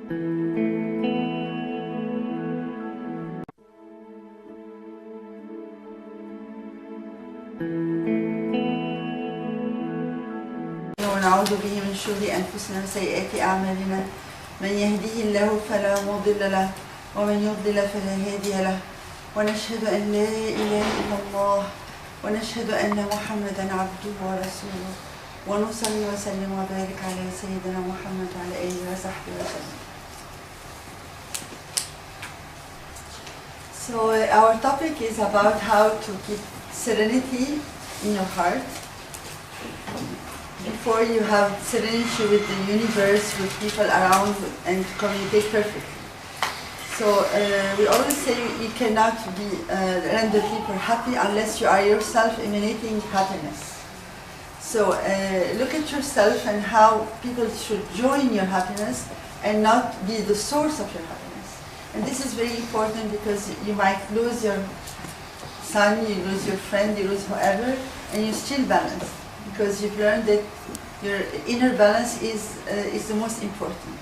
ونعوذ به من شرور أنفسنا وسيئات أعمالنا من يهديه الله فلا مضل له ومن يضلل فلا هادي له ونشهد أن لا إله إلا الله ونشهد أن محمدا عبده ورسوله ونصلي وسلم وبارك على سيدنا محمد وعلى آله وصحبه وسلم. So our topic is about how to keep serenity in your heart before you have serenity with the universe, with people around, and communicate perfectly. So we always say you cannot render people happy unless you are yourself emanating happiness. So look at yourself and how people should join your happiness and not be the source of your happiness. And this is very important because you might lose your son, you lose your friend, you lose whoever, and you're still balanced because you've learned that your inner balance is the most important.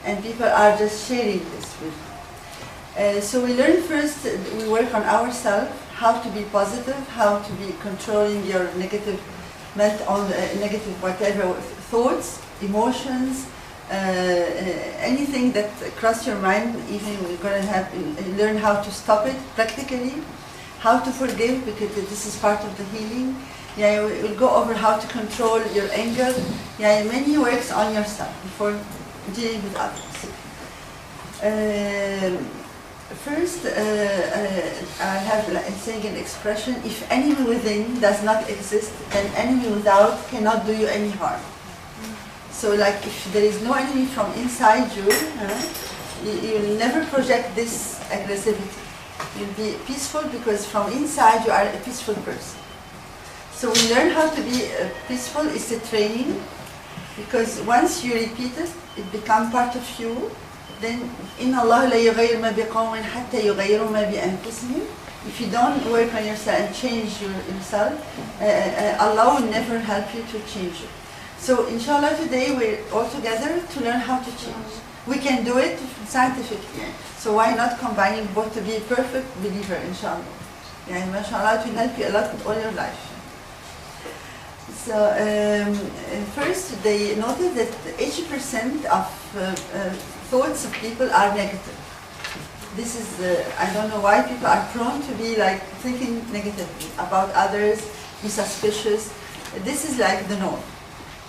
And people are just sharing this with you. So we learn first, we work on ourselves, how to be positive, how to be controlling your negative whatever thoughts, emotions, anything that cross your mind. Even we're going to learn how to stop it practically, how to forgive because this is part of the healing. Yeah, we'll go over how to control your anger. Yeah, many works on yourself before dealing with others. First, I have saying an expression: if enemy within does not exist, then enemy without cannot do you any harm. So, like if there is no enemy from inside you, you will never project this aggressivity. You'll be peaceful because from inside you are a peaceful person. So we learn how to be peaceful. It's a training, because once you repeat it, it becomes part of you. Then, إن الله لا يغير ما بقوم حتى يغيروا ما بأنفسهم. If you don't work on yourself and change yourself, Allah will never help you to change it. So, inshallah, today we're all together to learn how to change. We can do it scientifically. So why not combining both to be a perfect believer, inshallah? Yeah, mashallah, it will help you a lot with all your life. So first, they noted that 80% of thoughts of people are negative. This is, I don't know why people are prone to be like thinking negatively about others, be suspicious. This is like the norm.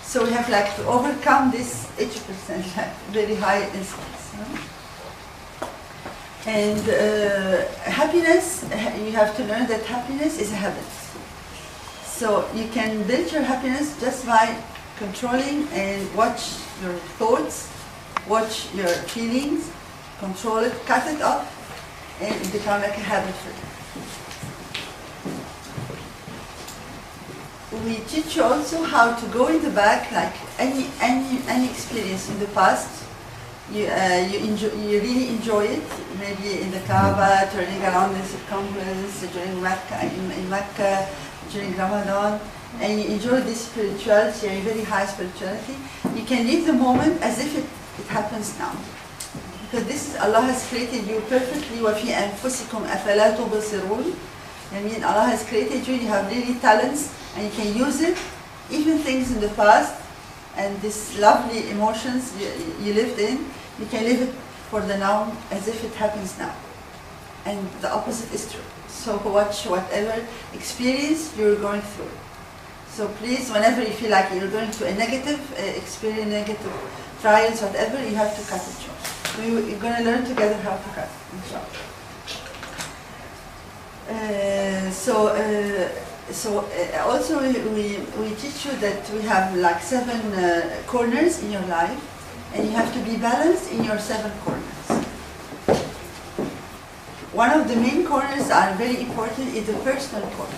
So we have like to overcome this 80%, like very high instance. And happiness, you have to learn that happiness is a habit. So you can build your happiness just by controlling and watch your thoughts, watch your feelings, control it, cut it off, and it becomes like a habit for you. We teach you also how to go in the back, like any experience in the past. You really enjoy it. Maybe in the Kaaba, turning around the circumference during in Mecca, during Ramadan, and you enjoy this spirituality, a very high spirituality. You can live the moment as if it happens now. Because this is, Allah has created you perfectly. وَفِي أَنفُسِكُمْ أَفَلَا تُبْصِرُونَ. I mean, Allah has created you, you have really talents, and you can use it. Even things in the past, and these lovely emotions you lived in, you can live it for the now as if it happens now. And the opposite is true. So watch whatever experience you're going through. So please, whenever you feel like you're going through a negative experience, negative trials, whatever, you have to cut it short. We're going to learn together how to cut, inshallah. Also we teach you that we have like 7 corners in your life, and you have to be balanced in your 7 corners. One of the main corners are very important is the personal corner.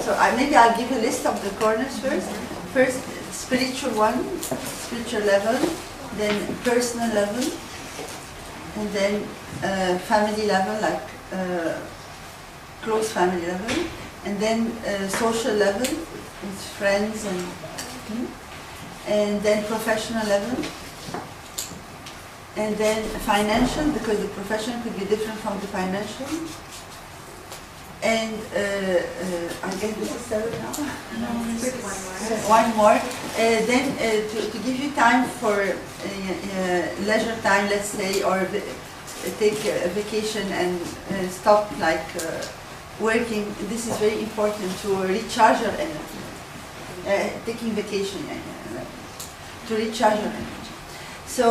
So maybe I'll give a list of the corners first. First, spiritual one, spiritual level, then personal level, and then family level, like close family level, and then social level with friends, and then professional level, And then financial, because the profession could be different from the financial. And I guess this is 7 now? One more. Then to give you time for leisure time, let's say, or take a vacation and stop like working. This is very important to recharge your energy. Taking vacation to recharge your energy. So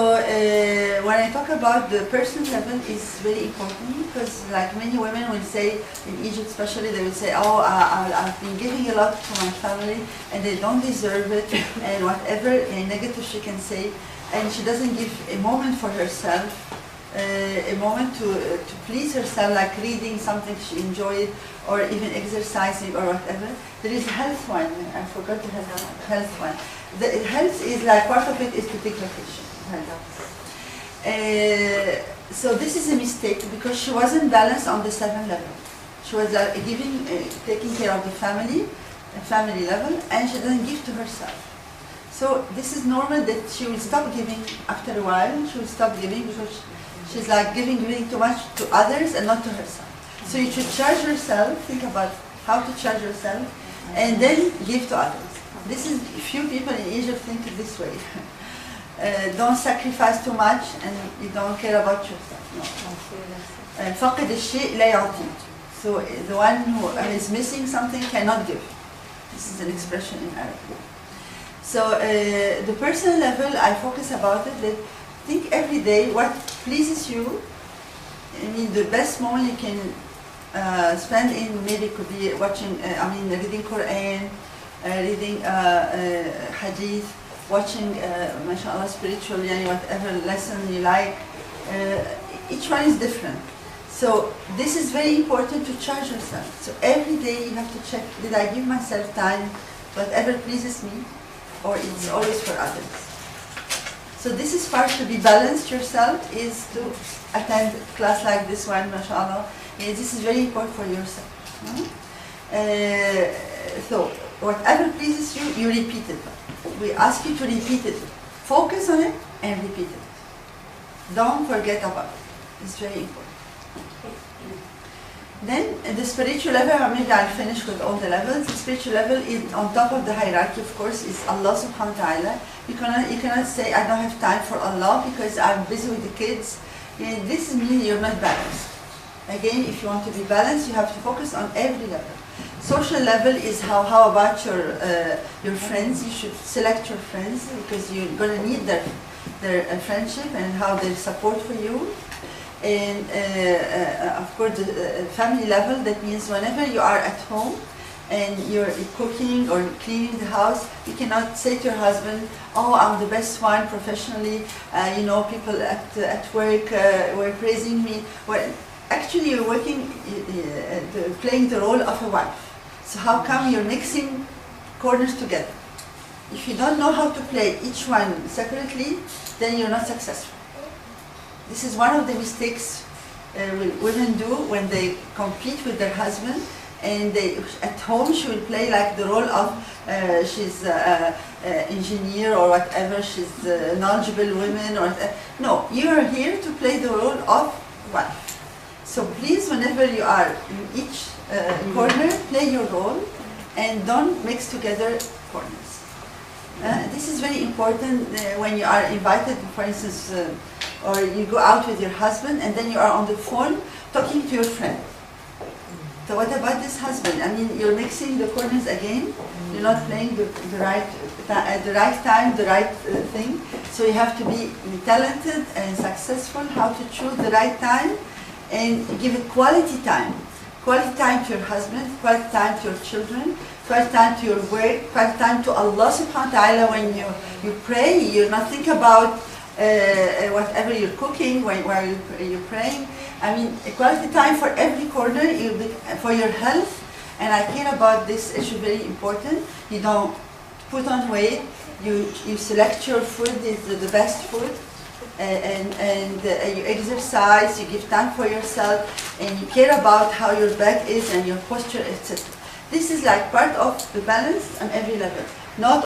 when I talk about the personal level is very important, because like many women will say, in Egypt especially, they will say, oh, I've been giving a lot to my family and they don't deserve it, and whatever negative she can say, and she doesn't give a moment for herself, a moment to please herself, like reading something she enjoyed, or even exercising or whatever. There is a health one, I forgot the health one. The health is like, part of it is to take vacation. So this is a mistake, because she wasn't balanced on the 7 level. She was taking care of the family level, and she doesn't give to herself. So this is normal that she will stop giving after a while. She will stop giving because she's like giving too much to others and not to herself. So you should charge yourself, think about how to charge yourself, and then give to others. This is, few people in Egypt think this way. Don't sacrifice too much and you don't care about yourself. No. فقد الشيء لا يعطي. So the one who is missing something cannot give. This is an expression in Arabic. So the personal level, I focus about it, that think every day what pleases you. I mean, the best moment you can spend in, maybe could be watching, reading Quran, reading hadith, watching, mashallah, spiritual, whatever lesson you like. Each one is different. So this is very important to charge yourself. So every day you have to check, did I give myself time, whatever pleases me, or it's always for others. So this is part to be balanced yourself, is to attend class like this one, mashallah. This is very important for yourself. So whatever pleases you, you repeat it. We ask you to repeat it. Focus on it and repeat it. Don't forget about it. It's very important. Then the spiritual level, maybe I'll finish with all the levels. The spiritual level is on top of the hierarchy, of course, is Allah subhanahu wa ta'ala. You cannot say, I don't have time for Allah because I'm busy with the kids. This means you're not balanced. Again, if you want to be balanced, you have to focus on every level. Social level is how about your friends. You should select your friends, because you're going to need their friendship and how they support for you. And of course, the family level, that means whenever you are at home and you're cooking or cleaning the house, you cannot say to your husband, oh, I'm the best one professionally, people at work were praising me. Well, actually, you're working, playing the role of a wife. So how come you're mixing corners together? If you don't know how to play each one separately, then you're not successful. This is one of the mistakes women do when they compete with their husband, and at home she will play like the role of she's engineer or whatever, she's a knowledgeable woman or whatever. No, you are here to play the role of wife. So please, whenever you are in each corner, play your role and don't mix together corners. This is very important when you are invited, for instance, or you go out with your husband and then you are on the phone talking to your friend. So what about this husband? I mean, you're mixing the corners again. You're not playing the right at the right time, the right thing. So you have to be talented and successful, how to choose the right time and give it quality time. Quality time to your husband, quality time to your children, quality time to your work, quality time to Allah subhanahu wa ta'ala. When you pray, you not think about whatever you're cooking while you're praying. I mean, quality time for every corner, for your health. And I care about this issue, very important. You don't put on weight, you select your food, is the best food. And you exercise, you give time for yourself, and you care about how your back is and your posture, etc. This is like part of the balance on every level. Not